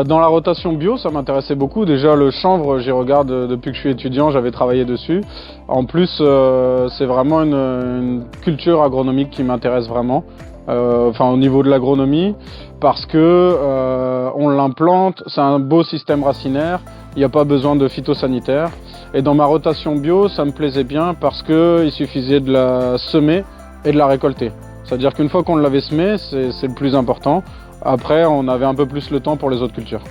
Dans la rotation bio, ça m'intéressait beaucoup. Déjà, le chanvre, j'y regarde depuis que je suis étudiant, j'avais travaillé dessus. En plus, c'est vraiment une culture agronomique qui m'intéresse vraiment. Au niveau de l'agronomie, parce que on l'implante, c'est un beau système racinaire, il n'y a pas besoin de phytosanitaire. Et dans ma rotation bio, ça me plaisait bien parce qu'il suffisait de la semer et de la récolter. C'est-à-dire qu'une fois qu'on l'avait semée, c'est le plus important. Après, on avait un peu plus le temps pour les autres cultures.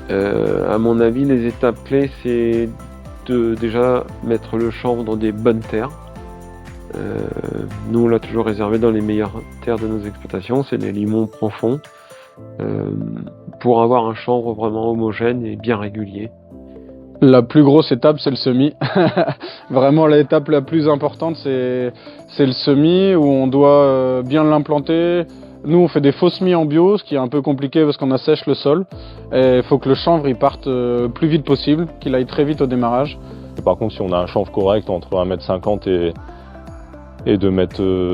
À mon avis, les étapes clés, c'est de déjà mettre le chanvre dans des bonnes terres. Nous, on l'a toujours réservé dans les meilleures terres de nos exploitations, c'est les limons profonds, pour avoir un chanvre vraiment homogène et bien régulier. La plus grosse étape, c'est le semis. Vraiment, l'étape la plus importante, c'est le semis où on doit bien l'implanter. Nous, on fait des faux semis en bio, ce qui est un peu compliqué parce qu'on assèche le sol. Et il faut que le chanvre il parte le plus vite possible, qu'il aille très vite au démarrage. Et par contre, si on a un chanvre correct entre 1,50 m et 2,20 m,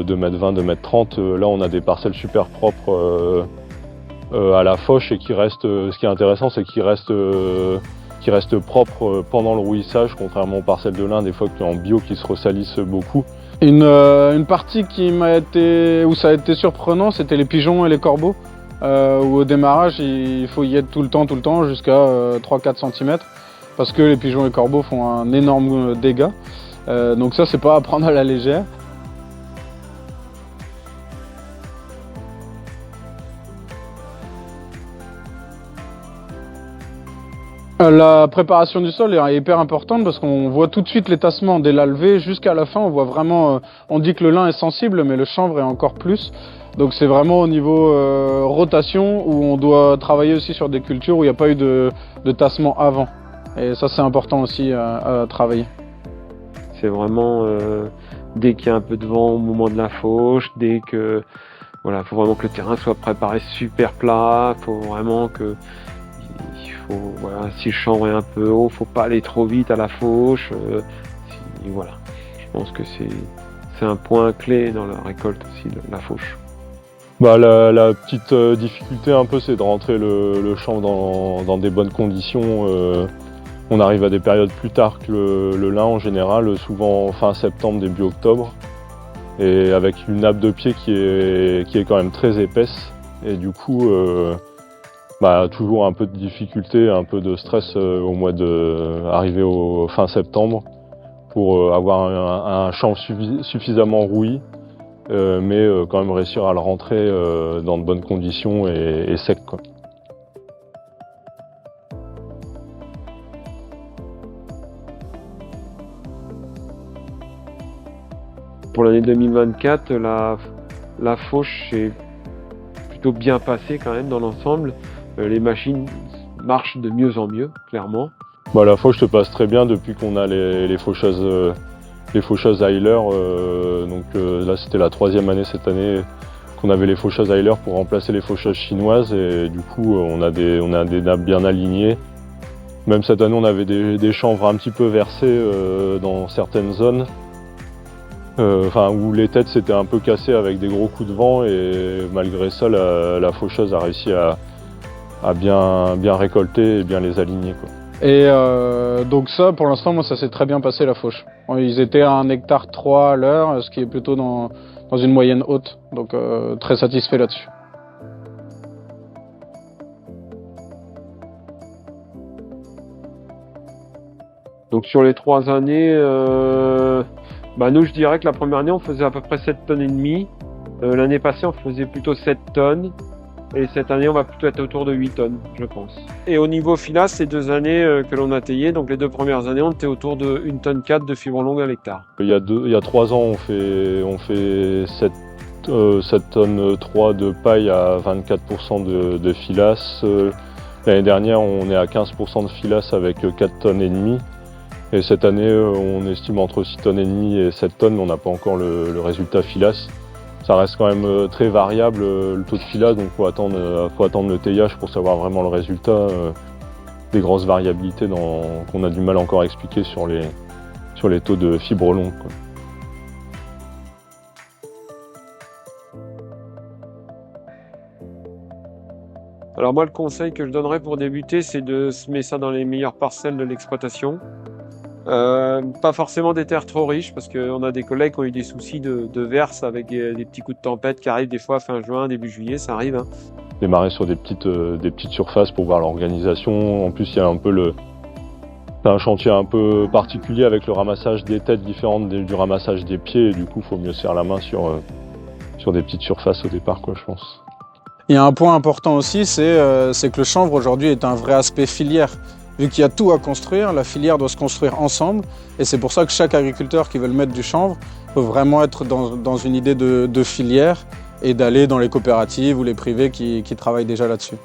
2,30 m, là, on a des parcelles super propres à la fauche et qui restent. Ce qui est intéressant, c'est qu'ils restent propres pendant le rouissage, contrairement aux parcelles de lin, des fois en bio qui se ressalissent beaucoup. Une partie où ça a été surprenant, c'était les pigeons et les corbeaux, où au démarrage, il faut y être tout le temps, jusqu'à 3-4 cm, parce que les pigeons et les corbeaux font un énorme dégât. Donc ça, c'est pas à prendre à la légère. La préparation du sol est hyper importante parce qu'on voit tout de suite les tassements dès la levée jusqu'à la fin. On voit vraiment, on dit que le lin est sensible, mais le chanvre est encore plus. Donc c'est vraiment au niveau rotation où on doit travailler aussi sur des cultures où il n'y a pas eu de tassement avant. Et ça, c'est important aussi à travailler. C'est vraiment dès qu'il y a un peu de vent au moment de la fauche, voilà, faut vraiment que le terrain soit préparé super plat, faut vraiment que voilà, si le chanvre est un peu haut, faut pas aller trop vite à la fauche. Voilà, je pense que c'est un point clé dans la récolte aussi, la fauche. La petite difficulté un peu, c'est de rentrer le chanvre dans des bonnes conditions. On arrive à des périodes plus tard que le lin en général, souvent fin septembre, début octobre, et avec une nappe de pied qui est quand même très épaisse, et du coup toujours un peu de difficulté, un peu de stress au mois arrivé au fin septembre pour avoir un chanvre suffisamment rouilli, mais quand même réussir à le rentrer dans de bonnes conditions et sec, quoi. Pour l'année 2024, la fauche est plutôt bien passée quand même dans l'ensemble. Les machines marchent de mieux en mieux, clairement. La fauche se passe très bien depuis qu'on a les faucheuses Heiler. Là, c'était la 3e année cette année qu'on avait les faucheuses Heiler pour remplacer les faucheuses chinoises. Et du coup, on a des nappes bien alignées. Même cette année, on avait des chanvres un petit peu versés dans certaines zones. Où les têtes s'étaient un peu cassées avec des gros coups de vent. Et malgré ça, la faucheuse a réussi à bien récolter et bien les aligner, quoi. Et donc ça, pour l'instant, moi, ça s'est très bien passé la fauche. Ils étaient à 1,3 hectare à l'heure, ce qui est plutôt dans une moyenne haute. Donc très satisfait là-dessus. Donc sur les 3 années, nous je dirais que la première année on faisait à peu près 7,5 tonnes. L'année passée on faisait plutôt 7 tonnes. Et cette année, on va plutôt être autour de 8 tonnes, je pense. Et au niveau filasse, ces 2 années que l'on a taillé, donc les 2 premières années, on était autour de 1,4 tonne de fibres longues à l'hectare. Il y a 3 ans, on fait 7 tonnes 3 de paille à 24% de filasse. L'année dernière, on est à 15% de filasse avec 4,5 tonnes. Et cette année, on estime entre 6,5 tonnes et 7 tonnes, mais on n'a pas encore le résultat filasse. Ça reste quand même très variable le taux de filasse, donc faut attendre le taillage pour savoir vraiment le résultat. Des grosses variabilités qu'on a du mal encore à expliquer sur les taux de fibres longues, quoi. Alors moi, le conseil que je donnerais pour débuter, c'est de semer ça dans les meilleures parcelles de l'exploitation. Pas forcément des terres trop riches, parce qu'on a des collègues qui ont eu des soucis de verse avec des petits coups de tempête qui arrivent des fois fin juin, début juillet, ça arrive. Hein. Démarrer sur des petites surfaces pour voir l'organisation. En plus, il y a un peu c'est un chantier un peu particulier avec le ramassage des têtes différentes du ramassage des pieds, et du coup, il faut mieux se faire la main sur des petites surfaces au départ, quoi, je pense. Il y a un point important aussi, c'est que le chanvre aujourd'hui est un vrai aspect filière. Vu qu'il y a tout à construire, la filière doit se construire ensemble, et c'est pour ça que chaque agriculteur qui veut mettre du chanvre peut vraiment être dans une idée de filière et d'aller dans les coopératives ou les privés qui travaillent déjà là-dessus.